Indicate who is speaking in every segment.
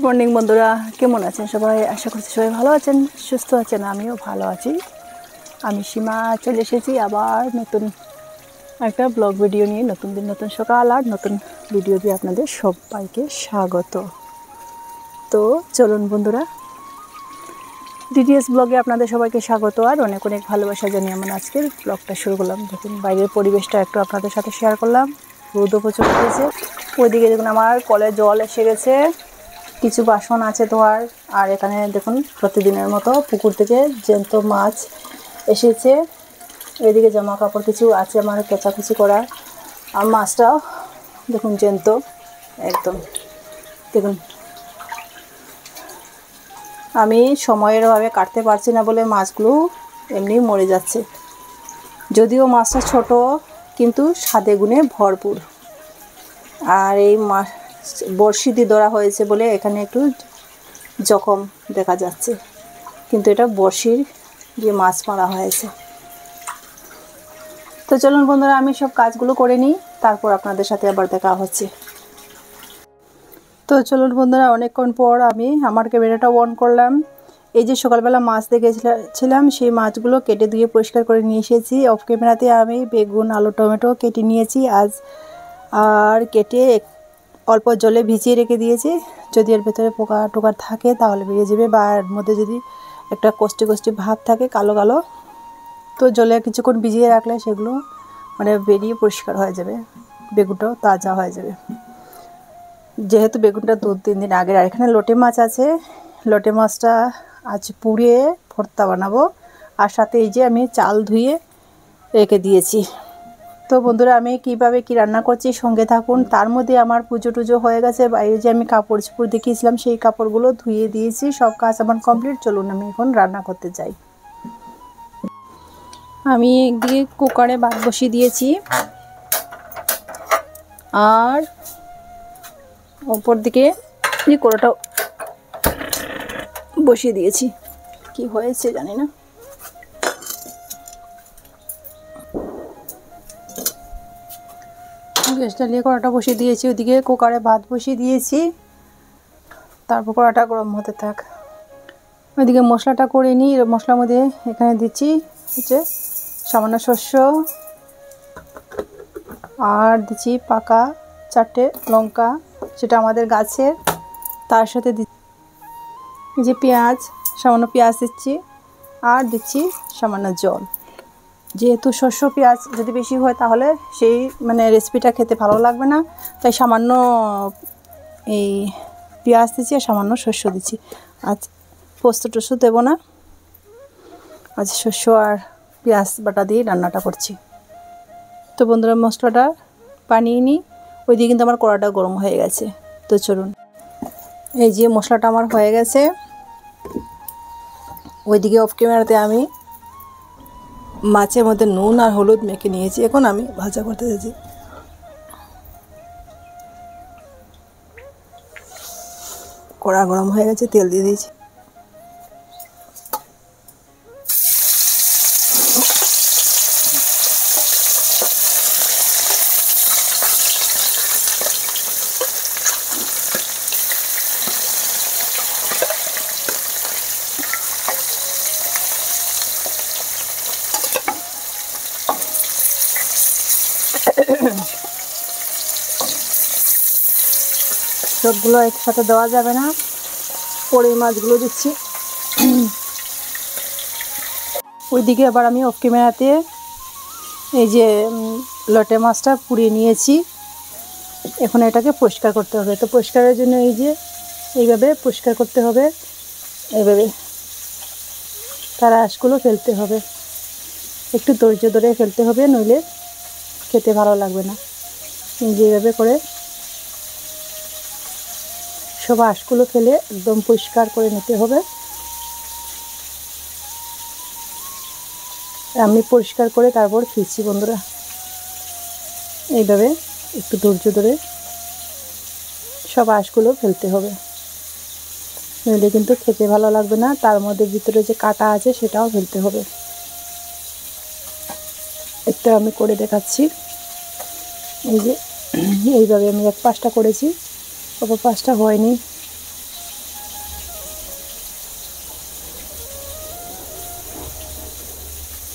Speaker 1: Morning বন্ধুরা, কেমন আছেন সবাই? আশা করছি সবাই ভালো আছেন, সুস্থ আছেন। আমিও ভালো আছি। আমি সীমা চলে এসেছি আবার নতুন একটা ব্লগ ভিডিও নিয়ে। নতুন দিন, নতুন সকাল আর নতুন ভিডিও দিয়ে আপনাদের সবাইকে স্বাগত। তো চলুন বন্ধুরা, ডিডিএস ব্লগে আপনাদের সবাইকে স্বাগত আর অনেক অনেক ভালোবাসা জানিয়ে আমরা আজকের ব্লগটা শুরু করলাম। দেখুন বাইরের পরিবেশটা একটু আপনাদের সাথে শেয়ার করলাম। রোদও প্রচুর হয়েছে। ওইদিকে দেখুন আমার কলে জল এসে গেছে, কিছু বাসন আছে ধোয়ার। আর এখানে দেখুন প্রতিদিনের মতো পুকুর থেকে জ্যান্ত মাছ এসেছে। এদিকে জামা কাপড় কিছু আছে আমার কেচাকুচি করা। আর মাছটাও দেখুন জ্যান্ত একদম। দেখুন আমি সময়ের অভাবে কাটতে পারছি না বলে মাছগুলো এমনি মরে যাচ্ছে। যদিও মাছটা ছোট, কিন্তু স্বাদে গুণে ভরপুর। আর এই মাছ বড়শি দিয়ে ধরা হয়েছে বলে এখানে একটু জখম দেখা যাচ্ছে, কিন্তু এটা বড়শির দিয়ে মাছ মারা হয়েছে। তো চলুন বন্ধুরা, আমি সব কাজগুলো করে নিই, তারপর আপনাদের সাথে আবার দেখা হচ্ছে। তো চলুন বন্ধুরা, অনেকক্ষণ পর আমি আমার ক্যামেরাটা অন করলাম। এই যে সকালবেলা মাছ দেখেছিলাম, সেই মাছগুলো কেটে ধুয়ে পরিষ্কার করে নিয়ে এসেছি। অফ ক্যামেরাতে আমি বেগুন, আলু, টমেটো কেটে নিয়েছি আজ। আর কেটে অল্প জলে ভিজিয়ে রেখে দিয়েছি। যদি এর ভেতরে পোকা টোকা থাকে তাহলে বেরিয়ে যাবে, বা এর মধ্যে যদি একটা কষ্টি কষ্টি ভাব থাকে কালো কালো, তো জলে কিছুক্ষণ ভিজিয়ে রাখলে সেগুলো মানে বেরিয়ে পরিষ্কার হয়ে যাবে, বেগুনটাও তাজা হয়ে যাবে। যেহেতু বেগুনটা 2-3 দিন আগের। আর এখানে লোটে মাছ আছে, লোটে মাছটা আজ পুড়িয়ে ভর্তা বানাবো। আর সাথে এই যে আমি চাল ধুয়ে রেখে দিয়েছি। তো বন্ধুরা, আমি কিভাবে কি রান্না করছি সঙ্গে থাকুন। তার মধ্যে আমার পুজো টুজো হয়ে গেছে। বাইরে যে আমি কাপড় চোপড় দেখিয়েছিলাম সেই কাপড়গুলো ধুয়ে দিয়েছি। সব কাজ আমার কমপ্লিট। চলুন আমি এখন রান্না করতে যাই। আমি একদিকে কুকারে ভাত বসিয়ে দিয়েছি, আর ওপর দিকে কড়াটা বসিয়ে দিয়েছি। কি হয়েছে জানি না। গ্যাসটা নিয়ে কড়াটা বসিয়ে দিয়েছি, ওইদিকে কুকারে ভাত বসিয়ে দিয়েছি। তারপর কড়াটা গরম হতে থাক। ওইদিকে মশলাটা করে নিই। মশলার মধ্যে এখানে দিচ্ছি হচ্ছে সামান্য শস্য, আর দিচ্ছি পাকা 4টে লঙ্কা, সেটা আমাদের গাছের। তার সাথে দিচ্ছি যে পেঁয়াজ, সামান্য পেঁয়াজ দিচ্ছি, আর দিচ্ছি সামান্য জল। যেহেতু শস্য পেঁয়াজ যদি বেশি হয় তাহলে সেই মানে রেসিপিটা খেতে ভালো লাগবে না, তাই সামান্য এই পেঁয়াজ দিচ্ছি আর সামান্য শস্য দিচ্ছি। আজ পোস্ত টোস্ত দেবো না, আজ শস্য আর পেঁয়াজ বাটা দিয়ে রান্নাটা করছি। তো বন্ধুরা, মশলাটা বানিয়ে নিই। ওইদিকে কিন্তু আমার কড়াটা গরম হয়ে গেছে। তো চলুন, এই যে মশলাটা আমার হয়ে গেছে। ওইদিকে অফ ক্যামেরাতে আমি মাছের মধ্যে নুন আর হলুদ মেখে নিয়েছি। এখন আমি ভাজা করতে যাচ্ছি। কড়া গরম হয়ে গেছে, তেল দিয়ে দিয়েছি। সবগুলো একসাথে দেওয়া যাবে না, পরে মাছগুলো দিচ্ছি। ওইদিকে আবার আমি অফ ক্যামেরাতে এই যে লোটে মাছটা পুড়িয়ে নিয়েছি। এখন এটাকে পরিষ্কার করতে হবে। তো পরিষ্কারের জন্য এই যে এইভাবে পরিষ্কার করতে হবে, এইভাবে তার আঁশগুলো ফেলতে হবে। একটু ধৈর্য ধরে ফেলতে হবে, নইলে খেতে ভালো লাগবে না। যেভাবে করে সব আঁশগুলো ফেলে একদম পরিষ্কার করে নিতে হবে। আমি পরিষ্কার করে তারপর ফিরছি বন্ধুরা। এইভাবে একটু ধৈর্য ধরে সব আঁশগুলো ফেলতে হবে, নইলে কিন্তু খেতে ভালো লাগবে না। তার মধ্যে ভিতরে যে কাটা আছে সেটাও ফেলতে হবে। একটা আমি করে দেখাচ্ছি। এই যে এইভাবে আমি এক পাশটা করেছি, অপর পাশটা হয়নি।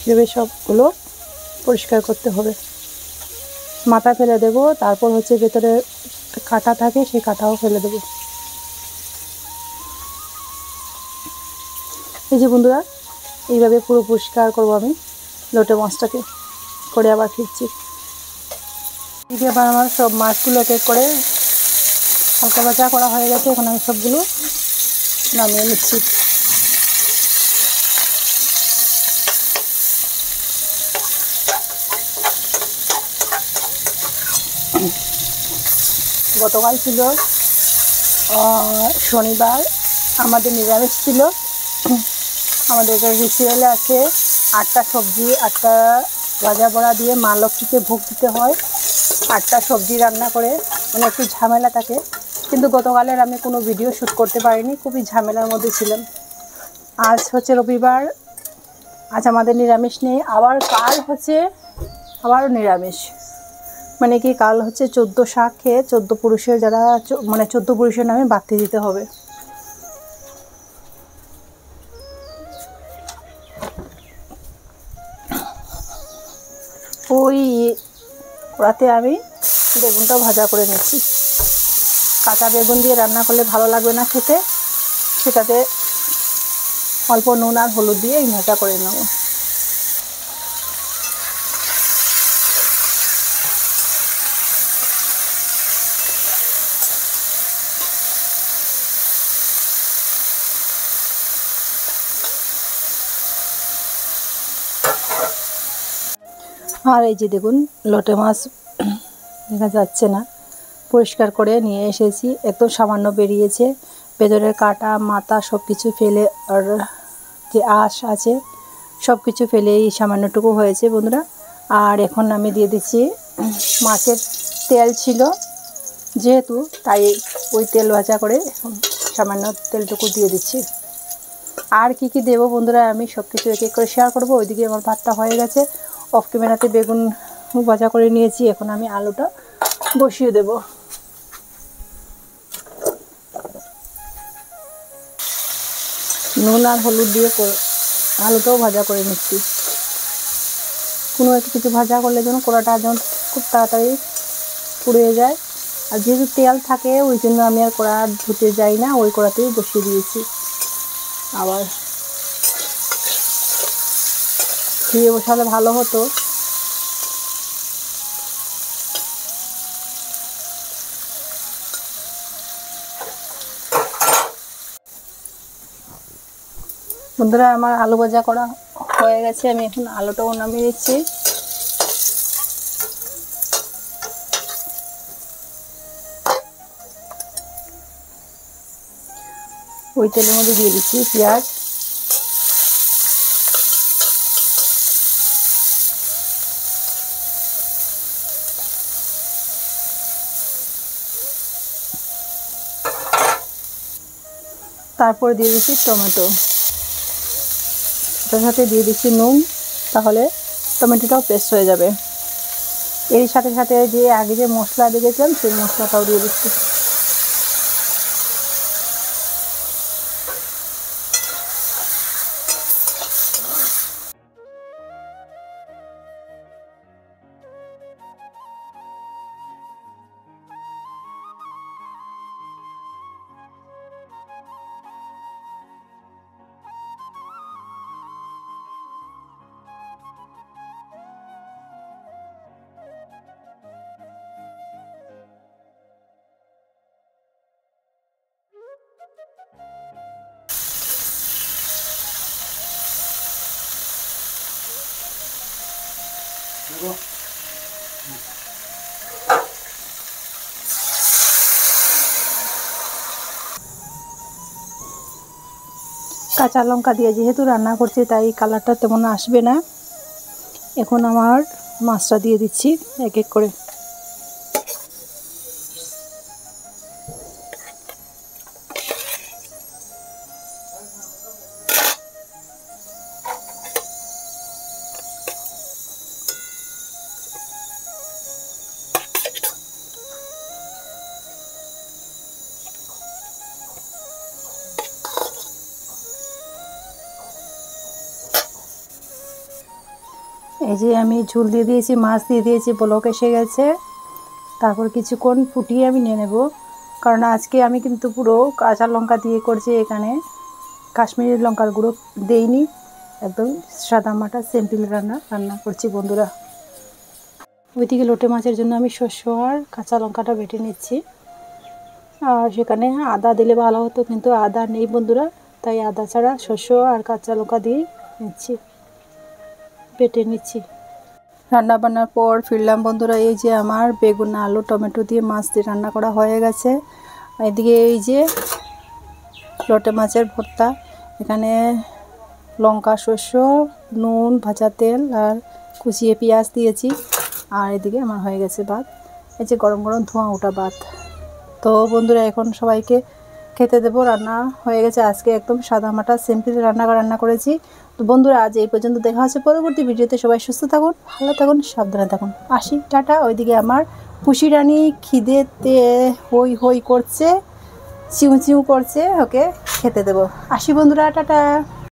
Speaker 1: এভাবে সবগুলো পরিষ্কার করতে হবে। মাথা ফেলে দেব, তারপর হচ্ছে ভেতরে কাঁটা থাকে সেই কাঁটাও ফেলে দেব। এই যে বন্ধুরা, এইভাবে পুরো পরিষ্কার করবো আমি লোটে মাছটাকে, করে আবার ফিরছি। এদিকে আবার আমার সব মাছগুলোকে করে হালকা ভাজা করা হয়ে গেছে। এখন আমি সবগুলো নামিয়ে নিচ্ছি। গতকাল ছিল শনিবার, আমাদের নিরামিষ ছিল। আমাদের রিচুয়ালে আছে 8টা সবজি 8টা ভাজা বড়া দিয়ে মা লক্ষ্মীকে ভোগ দিতে হয়। 8টা সবজি রান্না করে, মানে একটু ঝামেলা থাকে। কিন্তু গতকালের আমি কোনো ভিডিও শ্যুট করতে পারিনি, খুবই ঝামেলার মধ্যে ছিলাম। আজ হচ্ছে রবিবার, আজ আমাদের নিরামিষ নেই। আবার কাল হচ্ছে আবার নিরামিষ, মানে কি কাল হচ্ছে 14 শাক খেয়ে 14 পুরুষের যারা মানে 14 পুরুষের নামে বাতি দিতে হবে। ওই রাতে আমি বেগুনটাও ভাজা করে নিচ্ছি। কাঁচা বেগুন দিয়ে রান্না করলে ভালো লাগবে না খেতে, সেটাতে অল্প নুন আর হলুদ দিয়ে ভাজা করে নেব। আর এই যে দেখুন, লোটে মাছ দেখা যাচ্ছে না, পরিষ্কার করে নিয়ে এসেছি। একদম সামান্য বেরিয়েছে, ভেতরের কাটা মাথা সব কিছু ফেলে, আর যে আঁশ আছে সব কিছু ফেলে এই সামান্যটুকু হয়েছে বন্ধুরা। আর এখন আমি দিয়ে দিচ্ছি, মাছের তেল ছিল যেহেতু, তাই ওই তেল ভাজা করে এখন সামান্য তেলটুকু দিয়ে দিচ্ছি। আর কি কি দেবো বন্ধুরা আমি সব কিছু এক এক করে শেয়ার করবো। ওইদিকে আমার ভাতটা হয়ে গেছে, অফ ক্যামেরাতে বেগুন ভাজা করে নিয়েছি। এখন আমি আলুটা বসিয়ে দেব। নুন আর হলুদ দিয়ে আলুটাও ভাজা করে নিচ্ছি। কোনো একটা কিছু ভাজা করলে যেন কড়াটা যেন খুব তাড়াতাড়ি পুড়ে যায়। আর যেহেতু তেল থাকে ওই জন্য আমি আর কড়া ধুতে যাই না, ওই কড়াতেই বসিয়ে দিয়েছি। আবার ধুয়ে বসালে ভালো হতো। বন্ধুরা আমার আলু ভাজা করা হয়ে গেছে, আমি এখন আলুটাও নামিয়ে দিচ্ছি। ওই তেলের মধ্যে দিয়ে দিচ্ছি পেঁয়াজ, তারপরে দিয়ে দিচ্ছি টমেটো, তার সাথে দিয়ে দিচ্ছি নুন, তাহলে টমেটোটাও পেস্ট হয়ে যাবে। এর সাথে সাথে যে আগে যে মশলা দিয়েছিলাম সেই মশলাটাও দিয়ে দিচ্ছি। কাঁচা লঙ্কা দিয়ে যেহেতু রান্না করছি তাই কালারটা তেমন আসবে না। এখন আমার মাছটা দিয়ে দিচ্ছি এক এক করে। এই যে আমি ঝুল দিয়ে দিয়েছি, মাছ দিয়ে দিয়েছি, বলক এসে গেছে। তারপর কিছুক্ষণ ফুটিয়ে আমি নিয়ে নেব, কারণ আজকে আমি কিন্তু পুরো কাঁচা লঙ্কা দিয়ে করছি, এখানে কাশ্মীরি লঙ্কার গুঁড়ো দেইনি, একদম সাদা মাটা সিম্পল রান্না করছি বন্ধুরা। ওইদিকে লোটে মাছের জন্য আমি শস্য আর কাঁচা লঙ্কাটা বেটে নিচ্ছি, আর সেখানে আদা দিলে ভালো হতো, কিন্তু আদা নেই বন্ধুরা, তাই আদা ছাড়া শস্য আর কাঁচা লঙ্কা দিয়ে বেটে নিচ্ছি। রান্না বান্নার পর ফিরলাম বন্ধুরা। এই যে আমার বেগুন, আলু, টমেটো দিয়ে মাছ দিয়ে রান্না করা হয়ে গেছে। এদিকে এই যে লোটে মাছের ভর্তা, এখানে লঙ্কা, শস্য, নুন, ভাজা তেল আর কুচিয়ে পেঁয়াজ দিয়েছি। আর এদিকে আমার হয়ে গেছে ভাত, এই যে গরম গরম ধোঁয়া ওঠা ভাত। তো বন্ধুরা এখন সবাইকে খেতে দেবো। রান্না হয়ে গেছে, আজকে একদম সাদা মাটা সিম্পল রান্না করেছি। তো বন্ধুরা আজ এই পর্যন্ত, দেখা হচ্ছে পরবর্তী ভিডিওতে। সবাই সুস্থ থাকুন, ভালো থাকুন, সাবধানে থাকুন। আসি, টাটা। ওইদিকে আমার পুষি রানী খিদেতে হই হই করছে, চিউ চিউ করছে, ওকে খেতে দেবো। আসি বন্ধুরা, টাটা।